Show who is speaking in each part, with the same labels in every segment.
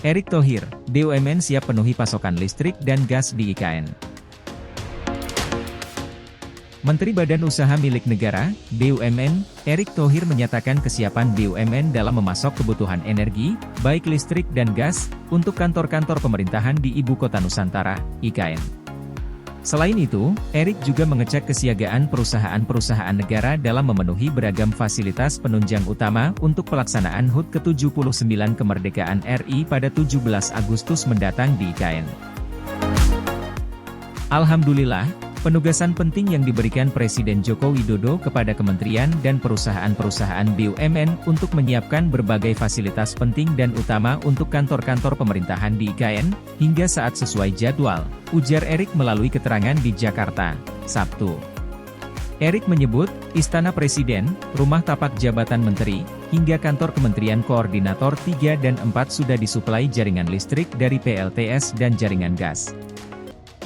Speaker 1: Erick Thohir, BUMN siap penuhi pasokan listrik dan gas di IKN. Menteri Badan Usaha Milik Negara, BUMN, Erick Thohir menyatakan kesiapan BUMN dalam memasok kebutuhan energi, baik listrik dan gas, untuk kantor-kantor pemerintahan di Ibu Kota Nusantara, IKN. Selain itu, Erick juga mengecek kesiagaan perusahaan-perusahaan negara dalam memenuhi beragam fasilitas penunjang utama untuk pelaksanaan HUT ke-79 kemerdekaan RI pada 17 Agustus mendatang di IKN. Alhamdulillah, penugasan penting yang diberikan Presiden Joko Widodo kepada kementerian dan perusahaan-perusahaan BUMN untuk menyiapkan berbagai fasilitas penting dan utama untuk kantor-kantor pemerintahan di IKN, hingga saat sesuai jadwal, ujar Erick melalui keterangan di Jakarta, Sabtu. Erick menyebut, Istana Presiden, Rumah Tapak Jabatan Menteri, hingga kantor Kementerian Koordinator 3 dan 4 sudah disuplai jaringan listrik dari PLTS dan jaringan gas.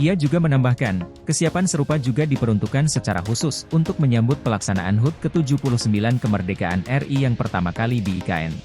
Speaker 1: Ia juga menambahkan, kesiapan serupa juga diperuntukkan secara khusus untuk menyambut pelaksanaan HUT ke-79 kemerdekaan RI yang pertama kali di IKN.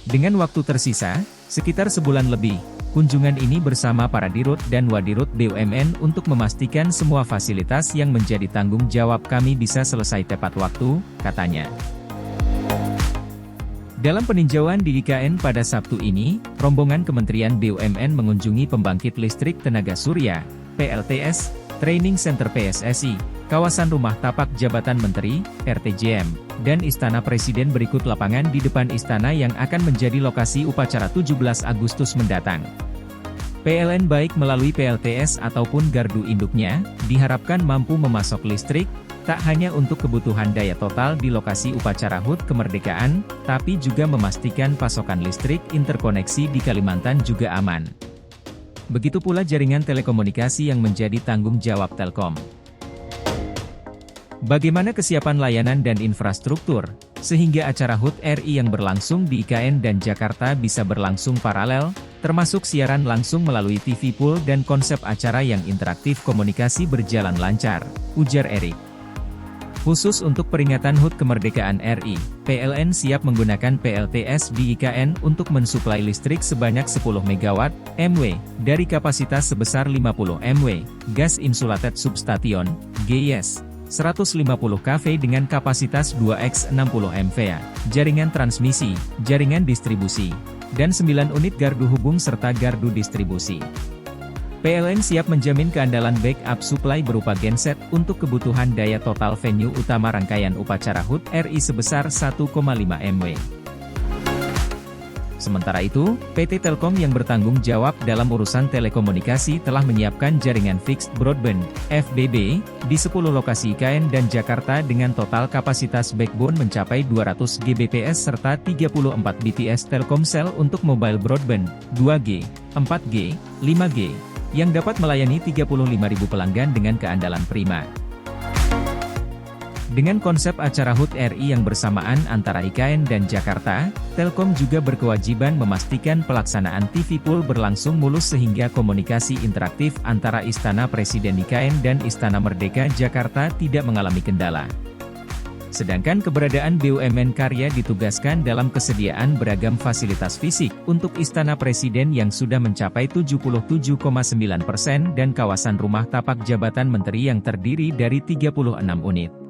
Speaker 1: Dengan waktu tersisa, sekitar sebulan lebih, kunjungan ini bersama para dirut dan wadirut BUMN untuk memastikan semua fasilitas yang menjadi tanggung jawab kami bisa selesai tepat waktu, katanya. Dalam peninjauan di IKN pada Sabtu ini, rombongan Kementerian BUMN mengunjungi pembangkit listrik tenaga surya, PLTS, Training Center PSSI, kawasan Rumah Tapak Jabatan Menteri, RTJM, dan Istana Presiden berikut lapangan di depan istana yang akan menjadi lokasi upacara 17 Agustus mendatang. PLN baik melalui PLTS ataupun gardu induknya, diharapkan mampu memasok listrik, tak hanya untuk kebutuhan daya total di lokasi upacara HUT kemerdekaan, tapi juga memastikan pasokan listrik interkoneksi di Kalimantan juga aman. Begitu pula jaringan telekomunikasi yang menjadi tanggung jawab Telkom. Bagaimana kesiapan layanan dan infrastruktur, sehingga acara HUT RI yang berlangsung di IKN dan Jakarta bisa berlangsung paralel, termasuk siaran langsung melalui TV Pool dan konsep acara yang interaktif komunikasi berjalan lancar, ujar Erick. Khusus untuk peringatan HUT kemerdekaan RI, PLN siap menggunakan PLTS di IKN untuk mensuplai listrik sebanyak 10 MW, MW, dari kapasitas sebesar 50 MW, gas insulated substation, GIS, 150 kV dengan kapasitas 2x 60 MVA, jaringan transmisi, jaringan distribusi, dan 9 unit gardu hubung serta gardu distribusi. PLN siap menjamin keandalan backup supply berupa genset untuk kebutuhan daya total venue utama rangkaian upacara HUT RI sebesar 1,5 MW. Sementara itu, PT Telkom yang bertanggung jawab dalam urusan telekomunikasi telah menyiapkan jaringan fixed broadband, FBB, di 10 lokasi IKN dan Jakarta dengan total kapasitas backbone mencapai 200 Gbps serta 34 BTS Telkomsel untuk mobile broadband, 2G, 4G, 5G, yang dapat melayani 35.000 pelanggan dengan keandalan prima. Dengan konsep acara HUT RI yang bersamaan antara IKN dan Jakarta, Telkom juga berkewajiban memastikan pelaksanaan TV Pool berlangsung mulus sehingga komunikasi interaktif antara Istana Presiden IKN dan Istana Merdeka Jakarta tidak mengalami kendala. Sedangkan keberadaan BUMN Karya ditugaskan dalam kesediaan beragam fasilitas fisik untuk Istana Presiden yang sudah mencapai 77,9% dan kawasan Rumah Tapak Jabatan Menteri yang terdiri dari 36 unit.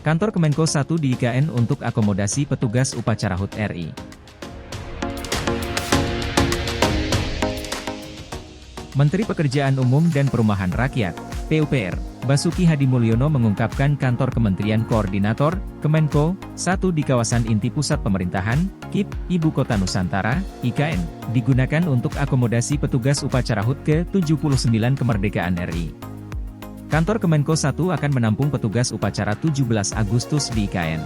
Speaker 1: Kantor Kemenko 1 di IKN untuk akomodasi petugas upacara HUT RI. Menteri Pekerjaan Umum dan Perumahan Rakyat, PUPR, Basuki Hadimulyono mengungkapkan kantor Kementerian Koordinator, Kemenko, 1 di kawasan inti pusat pemerintahan, KIP, Ibu Kota Nusantara, IKN, digunakan untuk akomodasi petugas upacara HUT ke-79 kemerdekaan RI. Kantor Kemenko 1 akan menampung petugas upacara 17 Agustus di IKN.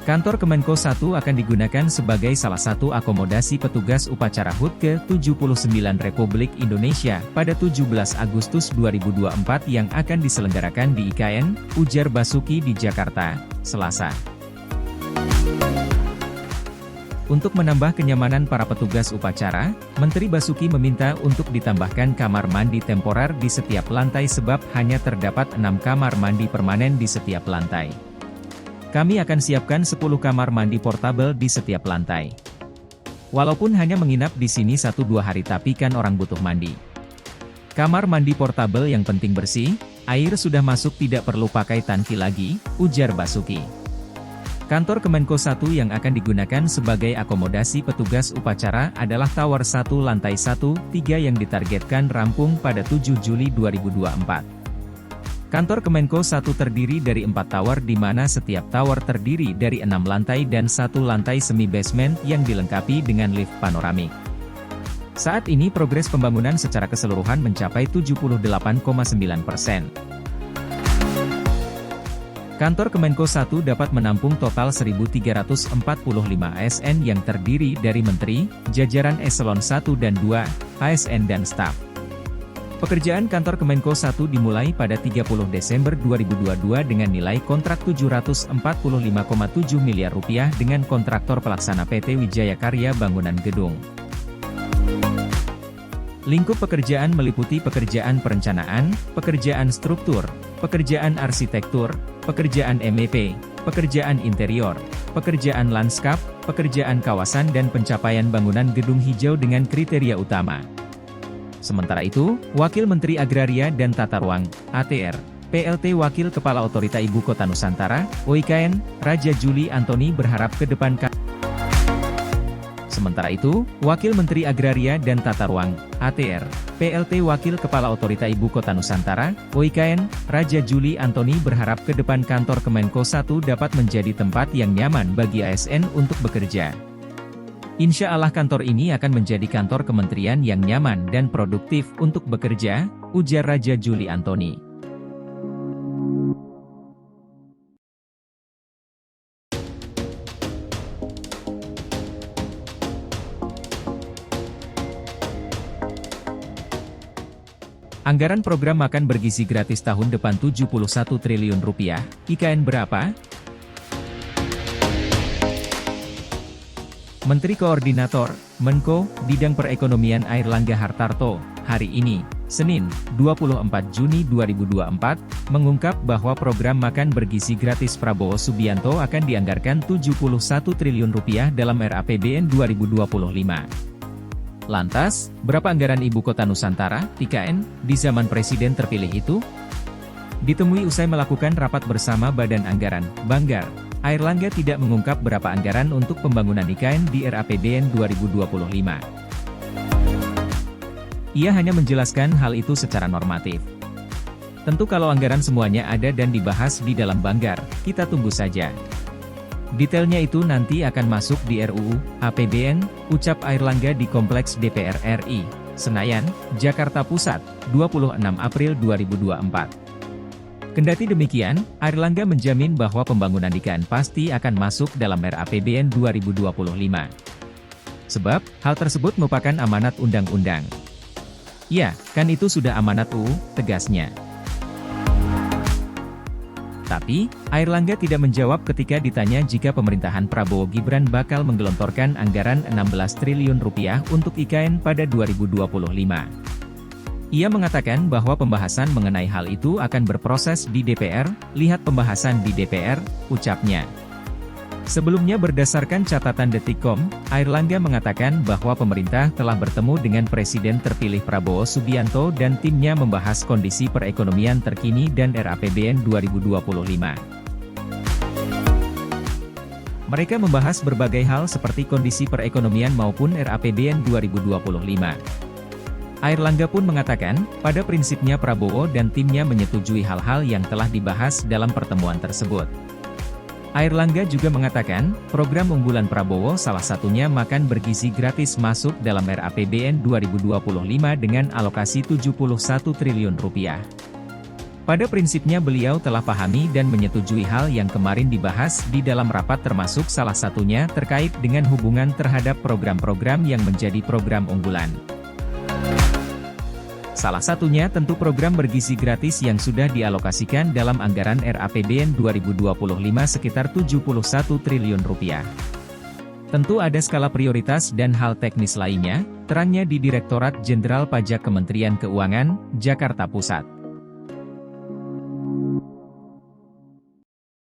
Speaker 1: Kantor Kemenko 1 akan digunakan sebagai salah satu akomodasi petugas upacara HUT ke-79 Republik Indonesia pada 17 Agustus 2024 yang akan diselenggarakan di IKN, ujar Basuki di Jakarta, Selasa. Untuk menambah kenyamanan para petugas upacara, Menteri Basuki meminta untuk ditambahkan kamar mandi temporer di setiap lantai sebab hanya terdapat 6 kamar mandi permanen di setiap lantai. Kami akan siapkan 10 kamar mandi portabel di setiap lantai. Walaupun hanya menginap di sini 1-2 hari tapi kan orang butuh mandi. Kamar mandi portabel yang penting bersih, air sudah masuk tidak perlu pakai tangki lagi, ujar Basuki. Kantor Kemenko 1 yang akan digunakan sebagai akomodasi petugas upacara adalah Tower 1 Lantai 1-3 yang ditargetkan rampung pada 7 Juli 2024. Kantor Kemenko 1 terdiri dari 4 tower di mana setiap tower terdiri dari 6 lantai dan 1 lantai semi-basement yang dilengkapi dengan lift panoramik. Saat ini progres pembangunan secara keseluruhan mencapai 78,9%. Kantor Kemenko 1 dapat menampung total 1.345 ASN yang terdiri dari menteri, jajaran eselon 1 dan 2, ASN dan staf. Pekerjaan kantor Kemenko 1 dimulai pada 30 Desember 2022 dengan nilai kontrak Rp745,7 miliar dengan kontraktor pelaksana PT Wijaya Karya Bangunan Gedung. Lingkup pekerjaan meliputi pekerjaan perencanaan, pekerjaan struktur, pekerjaan arsitektur, pekerjaan MEP, pekerjaan interior, pekerjaan lanskap, pekerjaan kawasan dan pencapaian bangunan gedung hijau dengan kriteria utama. Sementara itu, Wakil Menteri Agraria dan Tata Ruang, ATR, PLT Wakil Kepala Otorita Ibu Kota Nusantara, OIKN, Raja Juli Antoni berharap ke depan Sementara itu, Wakil Menteri Agraria dan Tata Ruang, ATR, PLT Wakil Kepala Otorita Ibu Kota Nusantara, OIKN, Raja Juli Antoni berharap ke depan kantor Kemenko 1 dapat menjadi tempat yang nyaman bagi ASN untuk bekerja. Insya Allah kantor ini akan menjadi kantor kementerian yang nyaman dan produktif untuk bekerja, ujar Raja Juli Antoni. Anggaran program makan bergizi gratis tahun depan Rp71 triliun, IKN berapa? Menteri Koordinator, Menko, Bidang Perekonomian Airlangga Hartarto, hari ini, Senin, 24 Juni 2024, mengungkap bahwa program makan bergizi gratis Prabowo Subianto akan dianggarkan Rp71 triliun dalam RAPBN 2025. Lantas, berapa anggaran Ibu Kota Nusantara, IKN, di zaman Presiden terpilih itu? Ditemui usai melakukan rapat bersama Badan Anggaran, Banggar, Airlangga tidak mengungkap berapa anggaran untuk pembangunan IKN di RAPBN 2025. Ia hanya menjelaskan hal itu secara normatif. Tentu kalau anggaran semuanya ada dan dibahas di dalam Banggar, kita tunggu saja. Detailnya itu nanti akan masuk di RUU APBN, ucap Airlangga di Kompleks DPR RI, Senayan, Jakarta Pusat, 26 April 2024. Kendati demikian, Airlangga menjamin bahwa pembangunan IKN pasti akan masuk dalam RAPBN 2025. Sebab, hal tersebut merupakan amanat undang-undang. Ya, kan itu sudah amanat UU, tegasnya. Tapi, Airlangga tidak menjawab ketika ditanya jika pemerintahan Prabowo Gibran bakal menggelontorkan anggaran Rp16 triliun untuk IKN pada 2025. Ia mengatakan bahwa pembahasan mengenai hal itu akan berproses di DPR, lihat pembahasan di DPR, ucapnya. Sebelumnya berdasarkan catatan Detikcom, Airlangga mengatakan bahwa pemerintah telah bertemu dengan Presiden terpilih Prabowo Subianto dan timnya membahas kondisi perekonomian terkini dan RAPBN 2025. Mereka membahas berbagai hal seperti kondisi perekonomian maupun RAPBN 2025. Airlangga pun mengatakan, pada prinsipnya Prabowo dan timnya menyetujui hal-hal yang telah dibahas dalam pertemuan tersebut. Airlangga juga mengatakan, program unggulan Prabowo salah satunya makan bergizi gratis masuk dalam RAPBN 2025 dengan alokasi Rp71 triliun. Pada prinsipnya beliau telah pahami dan menyetujui hal yang kemarin dibahas di dalam rapat termasuk salah satunya terkait dengan hubungan terhadap program-program yang menjadi program unggulan. Salah satunya tentu program bergizi gratis yang sudah dialokasikan dalam anggaran RAPBN 2025 sekitar Rp71 triliun. Tentu ada skala prioritas dan hal teknis lainnya, terangnya di Direktorat Jenderal Pajak Kementerian Keuangan, Jakarta Pusat.